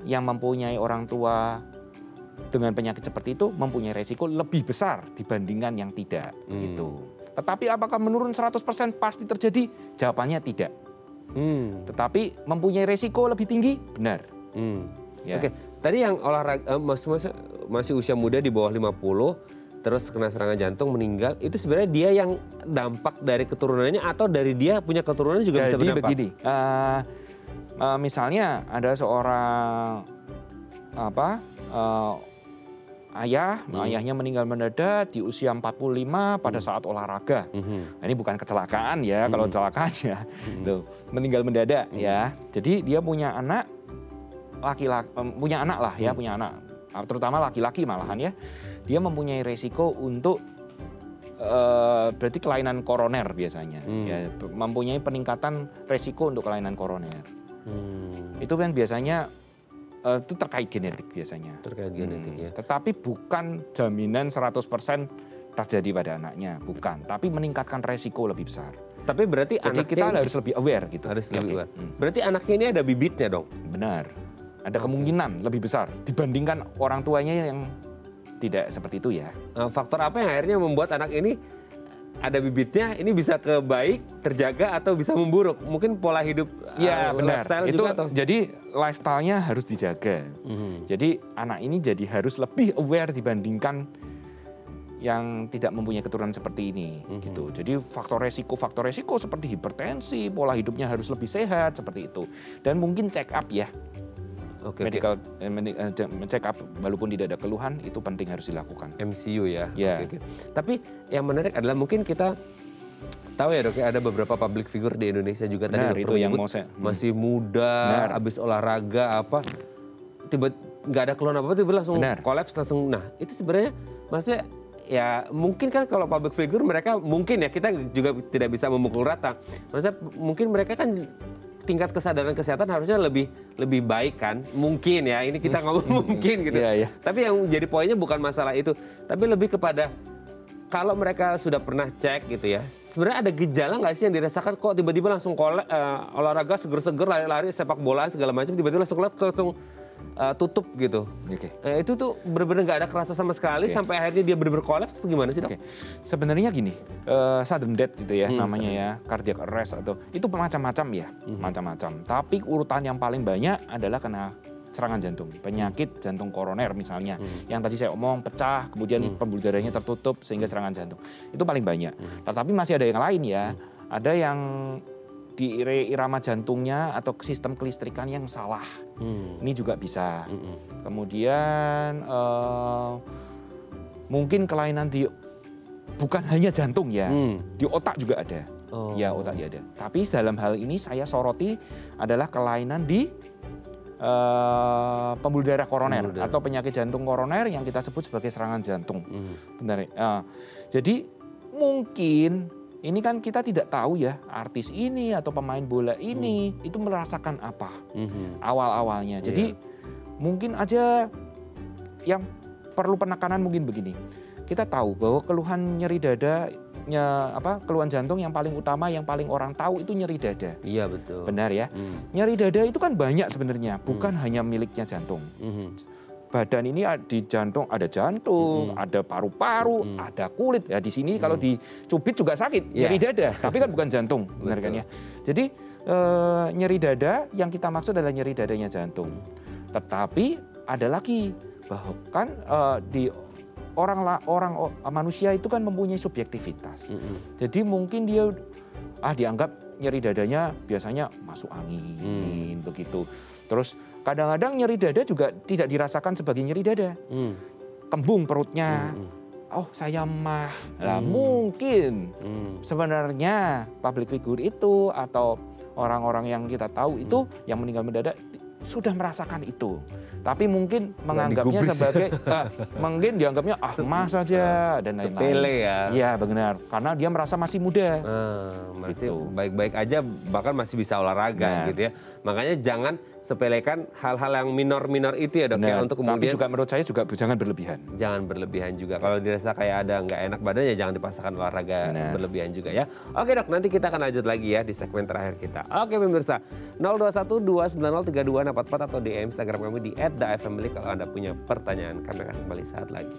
mempunyai orang tua dengan penyakit seperti itu mempunyai resiko lebih besar dibandingkan yang tidak gitu. Tetapi apakah menurun 100% pasti terjadi? Jawabannya tidak. Tetapi mempunyai resiko lebih tinggi? Benar. Ya. Oke, tadi yang olahraga masih usia muda di bawah 50 terus kena serangan jantung meninggal, itu sebenarnya dia yang dampak dari keturunannya atau dari dia punya keturunan juga bisa berdampak? Jadi begini, misalnya ada seorang ayahnya meninggal mendadak di usia 45 pada saat olahraga. Nah, ini bukan kecelakaan ya, kalau kecelakaan ya meninggal mendadak ya. Jadi dia punya anak punya anak, terutama laki-laki malahan ya. Dia mempunyai resiko untuk berarti kelainan koroner biasanya, ya, mempunyai peningkatan resiko untuk kelainan koroner. Itu kan biasanya itu terkait genetik biasanya. Terkait genetik ya. Tetapi bukan jaminan 100% terjadi pada anaknya, bukan. Tapi meningkatkan resiko lebih besar. Tapi berarti Jadi anaknya kita harus lebih aware gitu. harus lebih aware. Berarti anaknya ini ada bibitnya dong? Benar. Ada kemungkinan lebih besar dibandingkan orang tuanya yang tidak seperti itu ya. Faktor apa yang akhirnya membuat anak ini ada bibitnya, ini bisa ke baik, terjaga atau bisa memburuk? Mungkin pola hidup, benar. lifestyle Itu juga atau? jadi lifestyle-nya harus dijaga. Jadi anak ini jadi harus lebih aware dibandingkan yang tidak mempunyai keturunan seperti ini gitu. Jadi faktor resiko seperti hipertensi, pola hidupnya harus lebih sehat seperti itu. Dan mungkin check up ya. Medical check up walaupun tidak ada keluhan itu penting harus dilakukan. MCU ya. Ya. Oke. Tapi yang menarik adalah mungkin kita tahu ya dok, ada beberapa public figure di Indonesia juga. Benar, tadi itu yang mau saya masih muda, habis olahraga tiba nggak ada keluhan apa-apa, tiba langsung kolaps langsung. Nah itu sebenarnya maksudnya ya mungkin kan kalau public figure mereka mungkin ya, kita juga tidak bisa memukul rata. Maksudnya mungkin mereka kan tingkat kesadaran kesehatan harusnya lebih baik kan, mungkin ya, ini kita ngomong mungkin gitu. Tapi yang jadi poinnya bukan masalah itu, tapi lebih kepada kalau mereka sudah pernah cek gitu ya, sebenarnya ada gejala nggak sih yang dirasakan kok tiba-tiba langsung olahraga seger-seger, lari-lari, sepak bola segala macam, tiba-tiba langsung tutup gitu. Itu tuh benar-benar nggak ada kerasa sama sekali sampai akhirnya dia benar-benar kolaps, gimana sih dok? Sebenarnya gini, sudden death gitu ya namanya ya, cardiac arrest atau itu macam-macam ya, macam-macam. Tapi urutan yang paling banyak adalah kena serangan jantung, penyakit jantung koroner misalnya, yang tadi saya omong pecah, kemudian pembuluh darahnya tertutup sehingga serangan jantung, itu paling banyak. Tetapi masih ada yang lain ya, ada yang di irama jantungnya atau sistem kelistrikan yang salah, ini juga bisa. Kemudian mungkin kelainan bukan hanya jantung ya, di otak juga ada. Ya otak juga ada. Tapi dalam hal ini saya soroti adalah kelainan di pembuluh darah koroner atau penyakit jantung koroner yang kita sebut sebagai serangan jantung. Benar. Jadi mungkin ini kan kita tidak tahu ya, artis ini atau pemain bola ini itu merasakan apa awal-awalnya. Jadi mungkin aja yang perlu penekanan mungkin begini. Kita tahu bahwa keluhan nyeri dada, keluhan jantung yang paling utama, yang paling orang tahu itu nyeri dada. Iya betul. Benar ya. Nyeri dada itu kan banyak sebenarnya, bukan hanya miliknya jantung. Badan ini di jantung, ada paru-paru, ada kulit. Ya di sini kalau dicubit juga sakit, nyeri dada. Tapi kan bukan jantung, benar kan ya. Jadi nyeri dada yang kita maksud adalah nyeri dadanya jantung. Tetapi ada lagi bahkan di orang manusia itu kan mempunyai subjektivitas. Jadi mungkin dia dianggap nyeri dadanya biasanya masuk angin begitu. Terus kadang-kadang nyeri dada juga tidak dirasakan sebagai nyeri dada. Kembung perutnya. Oh saya mah. Lah mungkin sebenarnya public figure itu atau orang-orang yang kita tahu itu yang meninggal mendadak sudah merasakan itu. Tapi mungkin menganggapnya sebagai mungkin dianggapnya mah saja dan lain-lain. Sepele ya. Iya benar, karena dia merasa masih muda. Masih baik-baik aja, bahkan masih bisa olahraga gitu ya. Makanya jangan sepelekan hal-hal yang minor-minor itu ya dok ya, untuk kemudian. Tapi juga menurut saya juga jangan berlebihan. Jangan berlebihan juga. Kalau dirasa kayak ada nggak enak badannya, jangan dipaksakan olahraga berlebihan juga ya. Oke dok, nanti kita akan lanjut lagi ya di segmen terakhir kita. Oke pemirsa, 021-290-3244 atau di Instagram kami di @dafamily kalau Anda punya pertanyaan. Kami akan kembali saat lagi.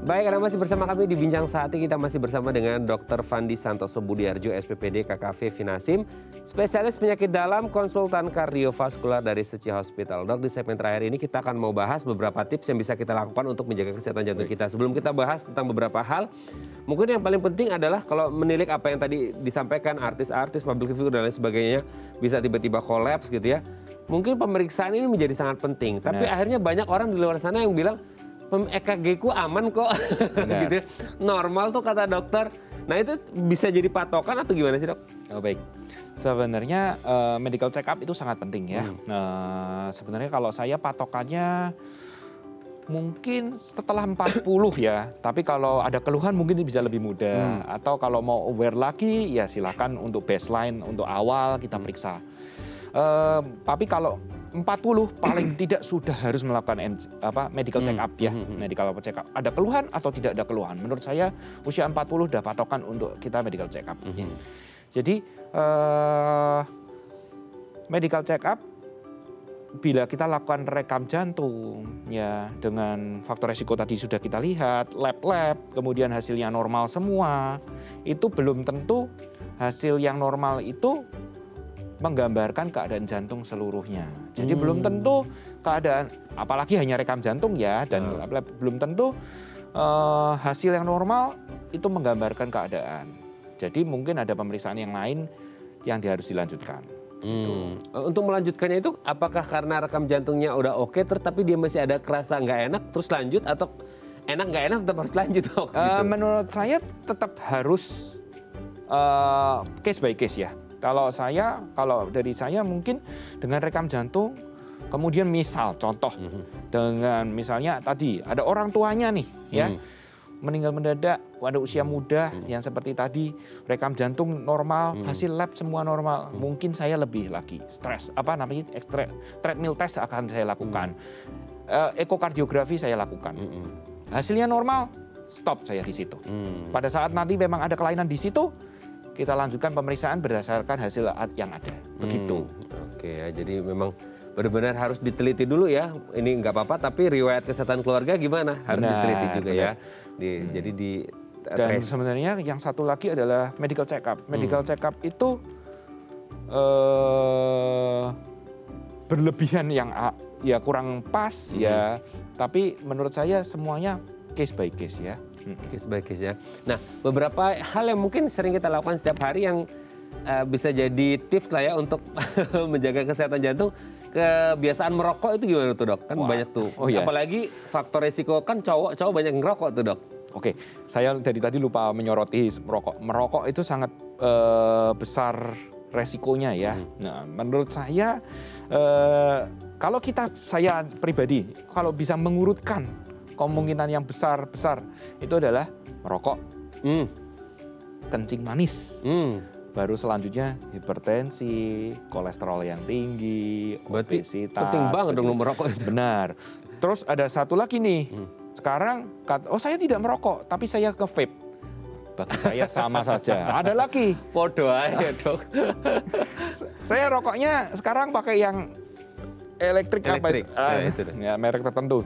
Baik, Anda masih bersama kami di Bincang Saat ini. Kita masih bersama dengan Dr. Fandi Santoso Budiarjo, SPPD KKV Finasim, spesialis penyakit dalam, konsultan kardiovaskular dari Seci Hospital. Dok, di segmen terakhir ini kita akan mau bahas beberapa tips yang bisa kita lakukan untuk menjaga kesehatan jantung kita. Sebelum kita bahas tentang beberapa hal, mungkin yang paling penting adalah kalau menilik apa yang tadi disampaikan artis-artis, public figure dan lain sebagainya bisa tiba-tiba kolaps gitu ya. Mungkin pemeriksaan ini menjadi sangat penting. Tapi akhirnya banyak orang di luar sana yang bilang, EKG ku aman kok, gitu. Normal tuh kata dokter. Nah itu bisa jadi patokan atau gimana sih dok? Oh, baik, sebenarnya medical check up itu sangat penting ya. Sebenarnya kalau saya patokannya mungkin setelah 40 ya. Tapi kalau ada keluhan mungkin bisa lebih mudah. Atau kalau mau aware lagi ya silakan untuk baseline, untuk awal kita periksa. Tapi kalau 40 paling tidak sudah harus melakukan medical check up ya. Medical check up. Ada keluhan atau tidak ada keluhan? Menurut saya usia 40 sudah patokan untuk kita medical check up. Jadi medical check up bila kita lakukan rekam jantung ya dengan faktor resiko tadi sudah kita lihat, lab-lab, kemudian hasilnya normal semua, itu belum tentu hasil yang normal itu menggambarkan keadaan jantung seluruhnya. Jadi belum tentu keadaan, apalagi hanya rekam jantung ya, dan belum tentu hasil yang normal itu menggambarkan keadaan. Jadi mungkin ada pemeriksaan yang lain yang harus dilanjutkan. Untuk melanjutkannya itu apakah karena rekam jantungnya udah oke, terus tapi dia masih ada kerasa nggak enak, terus lanjut, atau enak nggak enak tetap harus lanjut? Gitu. Menurut saya tetap harus case by case ya. Kalau dari saya mungkin dengan rekam jantung, kemudian misal contoh dengan misalnya tadi ada orang tuanya nih ya meninggal mendadak pada usia muda yang seperti tadi, rekam jantung normal, hasil lab semua normal, mungkin saya lebih lagi stres, treadmill test akan saya lakukan, ekokardiografi saya lakukan, hasilnya normal, stop saya di situ. Pada saat nanti memang ada kelainan di situ, kita lanjutkan pemeriksaan berdasarkan hasil yang ada. Begitu. Oke ya, jadi memang benar-benar harus diteliti dulu ya. Ini nggak apa-apa, tapi riwayat kesehatan keluarga gimana? Harus diteliti juga ya. Jadi dan sebenarnya yang satu lagi adalah medical check up. Medical check up itu berlebihan yang ya kurang pas ya. Tapi menurut saya semuanya case by case ya. Case by case ya. Nah, beberapa hal yang mungkin sering kita lakukan setiap hari yang bisa jadi tips lah ya untuk menjaga kesehatan jantung. Kebiasaan merokok itu gimana tuh dok? Kan banyak tuh. Apalagi faktor resiko kan cowok banyak ngerokok tuh dok. Oke, saya dari tadi lupa menyoroti merokok. Merokok itu sangat besar resikonya ya. Nah, menurut saya kalau saya pribadi kalau bisa mengurutkan kemungkinan yang besar itu adalah merokok, kencing manis. Baru selanjutnya hipertensi, kolesterol yang tinggi, obesitas. Penting banget dong merokok itu. Benar. Terus ada satu lagi nih. Sekarang, saya tidak merokok, tapi saya ke-vape. Bagi saya sama saja. Ada lagi. Podo aja dok. Saya rokoknya sekarang pakai yang elektrik. Itu. Ya, merek tertentu.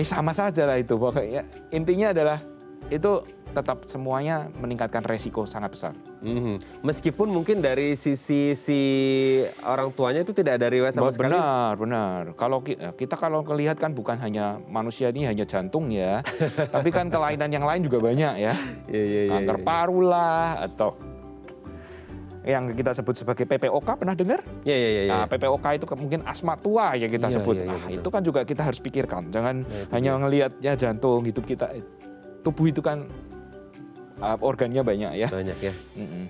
Sama saja lah itu. Pokoknya intinya adalah itu tetap semuanya meningkatkan resiko sangat besar. Meskipun mungkin dari sisi si orang tuanya itu tidak ada riwayat sama sekali. Benar. Kalau kita lihat kan bukan hanya manusia ini hanya jantung ya, tapi kan kelainan yang lain juga banyak ya. Kanker paru lah, atau yang kita sebut sebagai PPOK, pernah dengar? Iya. Nah, PPOK itu mungkin asma tua yang kita sebut. Itu kan juga kita harus pikirkan. Jangan hanya ngelihatnya jantung, hidup kita, tubuh itu kan organnya banyak ya.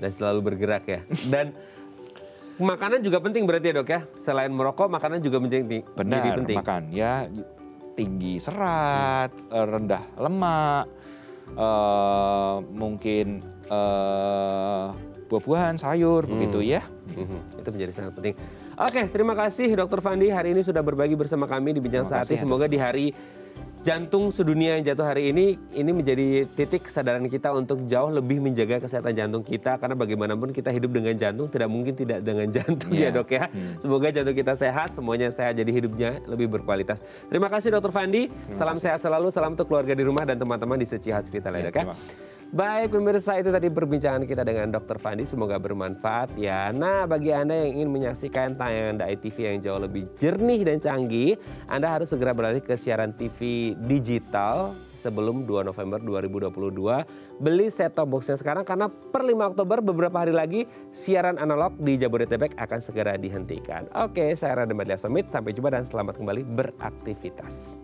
Dan selalu bergerak ya. Dan makanan juga penting berarti ya dok ya. Selain merokok, makanan juga menjadi penting. Makan ya, tinggi serat, rendah lemak, mungkin buah-buahan, sayur, begitu ya. Itu menjadi sangat penting. Oke, terima kasih Dr. Fandi hari ini sudah berbagi bersama kami di Bincang Sehati. Semoga di hari Jantung Sedunia yang jatuh hari ini menjadi titik kesadaran kita untuk jauh lebih menjaga kesehatan jantung kita. Karena bagaimanapun kita hidup dengan jantung, tidak mungkin tidak dengan jantung ya dok ya. Semoga jantung kita sehat, semuanya sehat, jadi hidupnya lebih berkualitas. Terima kasih Dr. Fandi, salam sehat selalu, salam untuk keluarga di rumah dan teman-teman di Seci Hospital ya dok ya. Baik pemirsa, itu tadi perbincangan kita dengan Dr. Fandi, semoga bermanfaat ya. Nah bagi Anda yang ingin menyaksikan tayangan Dai TV yang jauh lebih jernih dan canggih, Anda harus segera beralih ke siaran TV digital sebelum 2 November 2022. Beli set-top box-nya sekarang karena per 5 Oktober beberapa hari lagi siaran analog di Jabodetabek akan segera dihentikan. Oke, saya Radha Madlia Somit, sampai jumpa dan selamat kembali beraktivitas.